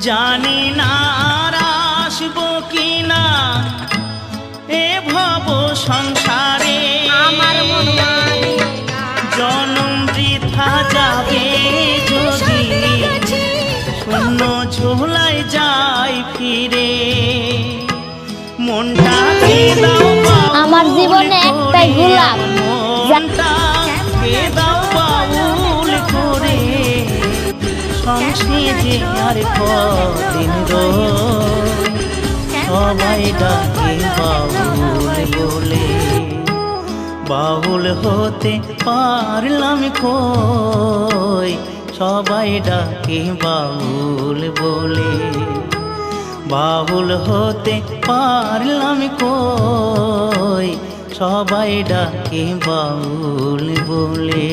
জানি না আর আসবো কিনা এ ভব সংসারে, জনম বৃথা যাবে যদি শূন্য ঝোলায় যাই ফিরে। মনটা দাও আমার জীবনে একটাই গোলাপ, মনটা দাও বাউল করে, সংসারে আর কদিন সবাই ডাকে বাউল বলে। বাউল হতে পারলাম কই, সবাই ডাকে বাউল বলে। বাউল হতে পারলাম কই, সবাই ডাকে বাউল বলে।